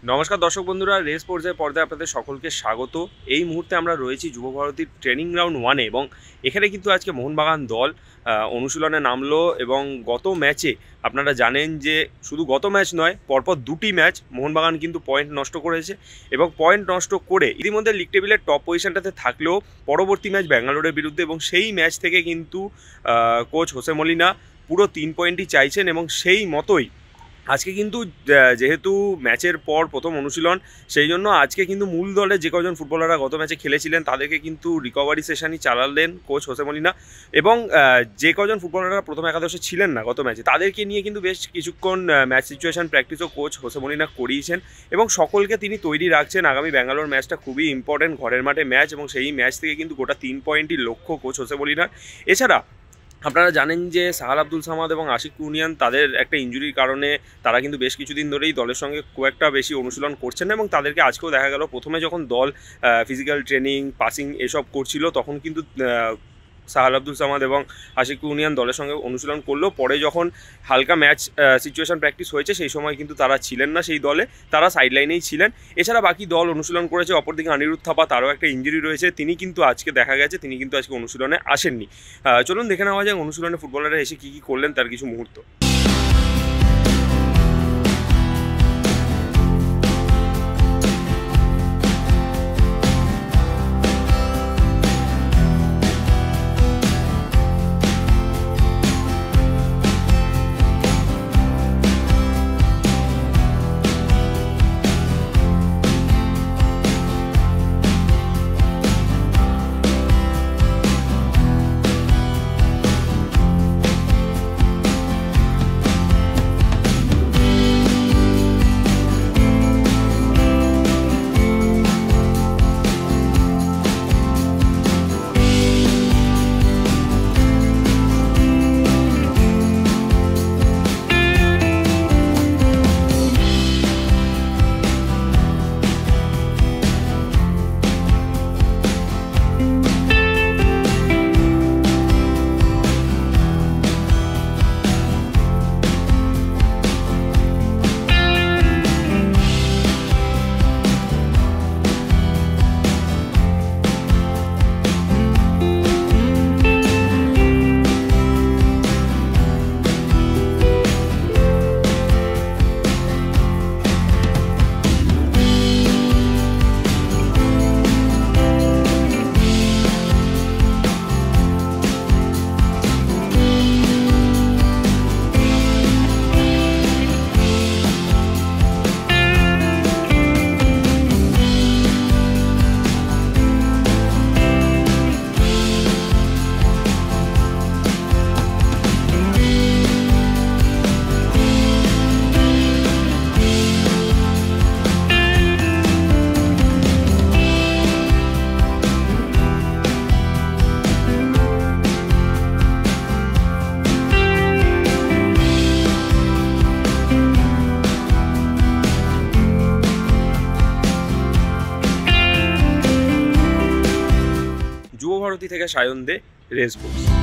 নমস্কার দর্শক বন্ধুরা, রেস পর্যায়ে পর্দায় আপনাদের সকলকে স্বাগত। এই মুহূর্তে আমরা রয়েছি যুব ভারতীর ট্রেনিং গ্রাউন্ড 1-এ এবং এখানে কিন্তু আজকে মোহনবাগান দল অনুশীলনে নামলো। এবং গত ম্যাচে আপনারা জানেন যে শুধু গত ম্যাচ নয়, পরপর দুটি ম্যাচ মোহনবাগান কিন্তু পয়েন্ট নষ্ট করেছে এবং পয়েন্ট নষ্ট করে ইতিমধ্যে লিগ টেবিলের টপ পজিশনটাতে থাকলেও পরবর্তী ম্যাচ ব্যাঙ্গালোরের বিরুদ্ধে এবং সেই ম্যাচ থেকে কিন্তু কোচ হোসে মলিনা পুরো 3 পয়েন্টই চাইছেন এবং সেই মতোই আজকে কিন্তু যেহেতু ম্যাচের পর প্রথম অনুশীলন, সেই জন্য আজকে কিন্তু মূল দলে যে কজন ফুটবলাররা গত ম্যাচে খেলেছিলেন তাদেরকে কিন্তু রিকভারি সেশনই চালালেন কোচ হোসে মলিনা। এবং যে কজন ফুটবলাররা প্রথম একাদশে ছিলেন না গত ম্যাচে, তাদেরকে নিয়ে কিন্তু বেশ কিছুক্ষণ ম্যাচ সিচুয়েশন প্র্যাকটিসও কোচ হোসে মলিনা করিয়েছেন এবং সকলকে তিনি তৈরি রাখছেন। আগামী ব্যাঙ্গালোর ম্যাচটা খুবই ইম্পর্টেন্ট, ঘরের মাঠে ম্যাচ, এবং সেই ম্যাচ থেকে কিন্তু গোটা 3 পয়েন্টই লক্ষ্য কোচ হোসে মলিনার। এছাড়া আপনারা জানেন যে সাহাল আব্দুল সামাদ এবং আশিক কুনিয়ান তাদের একটা ইনজুরির কারণে তারা কিন্তু বেশ কিছুদিন ধরেই দলের সঙ্গে খুব একটা বেশি অনুশীলন করছেন না এবং তাদেরকে আজকেও দেখা গেল প্রথমে যখন দল ফিজিক্যাল ট্রেনিং, পাসিং এসব করছিল তখন কিন্তু সাহাল আব্দুল সামাদ এবং আশিক কুনিয়ান দলের সঙ্গে অনুশীলন করলো। পরে যখন হালকা ম্যাচ সিচুয়েশন প্র্যাকটিস হয়েছে সেই সময় কিন্তু তারা ছিলেন না সেই দলে, তারা সাইডলাইনেই ছিলেন। এছাড়া বাকি দল অনুশীলন করেছে। অপরদিকে অনিরুদ্ধ থাপা, তারও একটা ইঞ্জুরি রয়েছে, তিনি কিন্তু আজকে দেখা গেছে তিনি কিন্তু আজকে অনুশীলনে আসেননি। চলুন দেখে নেওয়া যাক অনুশীলনে ফুটবলাররা এসে কী কী করলেন তার কিছু মুহূর্ত। যুব ভারতী থেকে সায়ন দে, রেস বোর্স।